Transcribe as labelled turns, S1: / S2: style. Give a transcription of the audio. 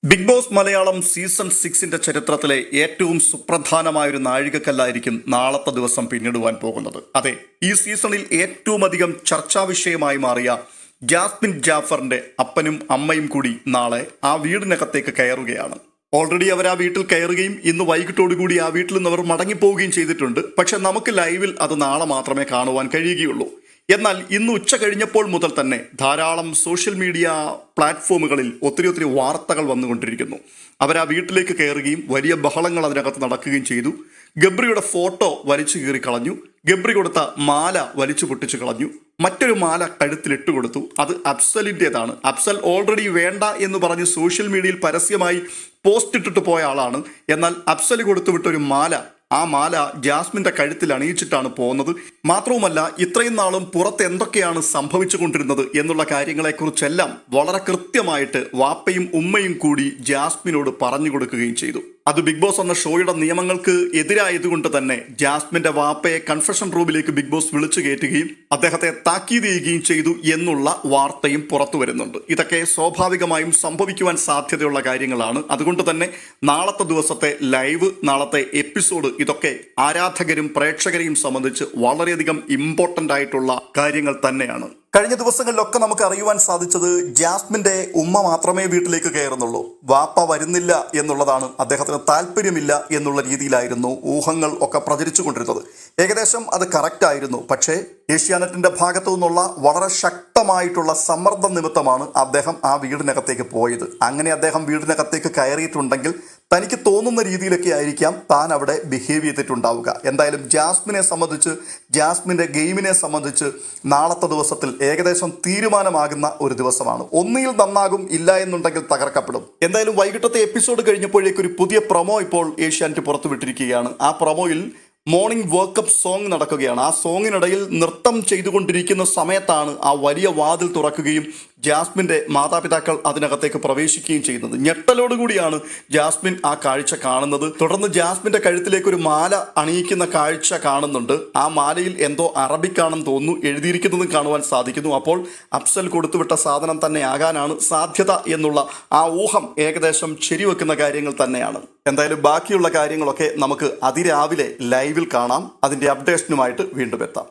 S1: Big boss Malayalam season 6 ചരിത്രത്തിലെ ഏറ്റവും സുപ്രധാനമായൊരു നാഴികക്കല്ലായിരിക്കും നാളത്തെ ദിവസം പിന്നിടുവാൻ പോകുന്നത്. അതെ, ഈ സീസണിൽ ഏറ്റവും അധികം ചർച്ചാ വിഷയമായി മാറിയ ജാസ്മിൻ ജാഫറിന്റെ അപ്പനും അമ്മയും കൂടി നാളെ ആ വീടിനകത്തേക്ക് കയറുകയാണ്. ഓൾറെഡി അവർ ആ വീട്ടിൽ കയറുകയും ഇന്ന് വൈകിട്ടോടുകൂടി ആ വീട്ടിൽ നിന്ന് അവർ മടങ്ങിപ്പോവുകയും ചെയ്തിട്ടുണ്ട്. പക്ഷെ നമുക്ക് ലൈവിൽ അത് നാളെ മാത്രമേ കാണുവാൻ കഴിയുകയുള്ളൂ. എന്നാൽ ഇന്ന് ഉച്ച കഴിഞ്ഞപ്പോൾ മുതൽ തന്നെ ധാരാളം സോഷ്യൽ മീഡിയ പ്ലാറ്റ്ഫോമുകളിൽ ഒത്തിരി വാർത്തകൾ വന്നുകൊണ്ടിരിക്കുന്നു. അവർ ആ വീട്ടിലേക്ക് കയറുകയും വലിയ ബഹളങ്ങൾ അതിനകത്ത് നടക്കുകയും ചെയ്തു. ഗബ്രിയുടെ ഫോട്ടോ വലിച്ചു കീറി കളഞ്ഞു. ഗബ്രി കൊടുത്ത മാല വലിച്ചു പൊട്ടിച്ചു കളഞ്ഞു. മറ്റൊരു മാല കഴുത്തിലിട്ട് കൊടുത്തു. അത് അഫ്സലിൻ്റെതാണ്. അഫ്സൽ ഓൾറെഡി വേണ്ട എന്ന് പറഞ്ഞ് സോഷ്യൽ മീഡിയയിൽ പരസ്യമായി പോസ്റ്റ് ഇട്ടിട്ട് പോയ ആളാണ്. എന്നാൽ അഫ്സൽ കൊടുത്തുവിട്ടൊരു മാല, ആ മാല ജാസ്മിന്റെ കഴുത്തിൽ അണിയിച്ചിട്ടാണ് പോകുന്നത്. മാത്രവുമല്ല, ഇത്രയും നാളും പുറത്ത് എന്തൊക്കെയാണ് സംഭവിച്ചു കൊണ്ടിരുന്നത് എന്നുള്ള കാര്യങ്ങളെക്കുറിച്ചെല്ലാം വളരെ കൃത്യമായിട്ട് വാപ്പയും ഉമ്മയും കൂടി ജാസ്മിനോട് പറഞ്ഞു കൊടുക്കുകയും ചെയ്തു. അത് ബിഗ് ബോസ് എന്ന ഷോയുടെ നിയമങ്ങൾക്ക് എതിരായതുകൊണ്ട് തന്നെ ജാസ്മിന്റെ വാപ്പയെ കൺഫെഷൻ റൂമിലേക്ക് ബിഗ് ബോസ് വിളിച്ചു കയറ്റുകയും അദ്ദേഹത്തെ താക്കീത് ചെയ്യുകയും ചെയ്തു എന്നുള്ള വാർത്തയും പുറത്തു വരുന്നുണ്ട്. ഇതൊക്കെ സ്വാഭാവികമായും സംഭവിക്കുവാൻ സാധ്യതയുള്ള കാര്യങ്ങളാണ്. അതുകൊണ്ട് തന്നെ നാളത്തെ ദിവസത്തെ ലൈവ്, നാളത്തെ എപ്പിസോഡ്, ഇതൊക്കെ ആരാധകരും പ്രേക്ഷകരെയും സംബന്ധിച്ച് വളരെയധികം ഇമ്പോർട്ടൻ്റ് ആയിട്ടുള്ള കാര്യങ്ങൾ തന്നെയാണ്. കഴിഞ്ഞ ദിവസങ്ങളിലൊക്കെ നമുക്ക് അറിയുവാൻ സാധിച്ചത് ജാസ്മിന്റെ ഉമ്മ മാത്രമേ വീട്ടിലേക്ക് കയറുന്നുള്ളൂ, വാപ്പ വരുന്നില്ല എന്നുള്ളതാണ്, അദ്ദേഹത്തിന് താല്പര്യമില്ല എന്നുള്ള രീതിയിലായിരുന്നു ഊഹങ്ങൾ ഒക്കെ പ്രചരിച്ചു കൊണ്ടിരുന്നത്. ഏകദേശം അത് കറക്റ്റ് ആയിരുന്നു. പക്ഷേ ഏഷ്യാനെറ്റിന്റെ ഭാഗത്തു നിന്നുള്ള വളരെ ശക്തമായിട്ടുള്ള സമ്മർദ്ദം നിമിത്തമാണ് അദ്ദേഹം ആ വീടിനകത്തേക്ക് പോയത്. അങ്ങനെ അദ്ദേഹം വീടിനകത്തേക്ക് കയറിയിട്ടുണ്ടെങ്കിൽ തനിക്ക് തോന്നുന്ന രീതിയിലൊക്കെ ആയിരിക്കാം താൻ അവിടെ ബിഹേവ് ചെയ്തിട്ടുണ്ടാവുക. എന്തായാലും ജാസ്മിനെ സംബന്ധിച്ച്, ജാസ്മിൻ്റെ ഗെയിമിനെ സംബന്ധിച്ച് നാളത്തെ ദിവസത്തിൽ ഏകദേശം തീരുമാനമാകുന്ന ഒരു ദിവസമാണ്. ഒന്നിൽ നന്നാകും, ഇല്ല എന്നുണ്ടെങ്കിൽ തകർക്കപ്പെടും. എന്തായാലും വൈകിട്ടത്തെ എപ്പിസോഡ് കഴിഞ്ഞപ്പോഴേക്കൊരു പുതിയ പ്രൊമോ ഇപ്പോൾ ഏഷ്യാനെറ്റ് പുറത്തുവിട്ടിരിക്കുകയാണ്. ആ പ്രൊമോയിൽ മോർണിംഗ് വർക്കപ്പ് സോങ് നടക്കുകയാണ്. ആ സോങ്ങിനിടയിൽ നൃത്തം ചെയ്തുകൊണ്ടിരിക്കുന്ന സമയത്താണ് ആ വലിയ വാതിൽ തുറക്കുകയും ജാസ്മിൻ്റെ മാതാപിതാക്കൾ അതിനകത്തേക്ക് പ്രവേശിക്കുകയും ചെയ്യുന്നത്. ഞെട്ടലോടുകൂടിയാണ് ജാസ്മിൻ ആ കാഴ്ച കാണുന്നത്. തുടർന്ന് ജാസ്മിൻ്റെ കഴുത്തിലേക്ക് ഒരു മാല അണിയിക്കുന്ന കാഴ്ച കാണുന്നുണ്ട്. ആ മാലയിൽ എന്തോ അറബിക്കാണെന്ന് തോന്നുന്നു എഴുതിയിരിക്കുന്നതും കാണുവാൻ സാധിക്കുന്നു. അപ്പോൾ അഫ്സൽ കൊടുത്തുവിട്ട സാധനം തന്നെ ആകാനാണ് സാധ്യത എന്നുള്ള ആ ഊഹം ഏകദേശം ശരിവെക്കുന്ന കാര്യങ്ങൾ തന്നെയാണ്. എന്തായാലും ബാക്കിയുള്ള കാര്യങ്ങളൊക്കെ നമുക്ക് അതിരാവിലെ ലൈവിൽ കാണാം. അതിൻ്റെ അപ്ഡേഷനുമായിട്ട് വീണ്ടും എത്താം.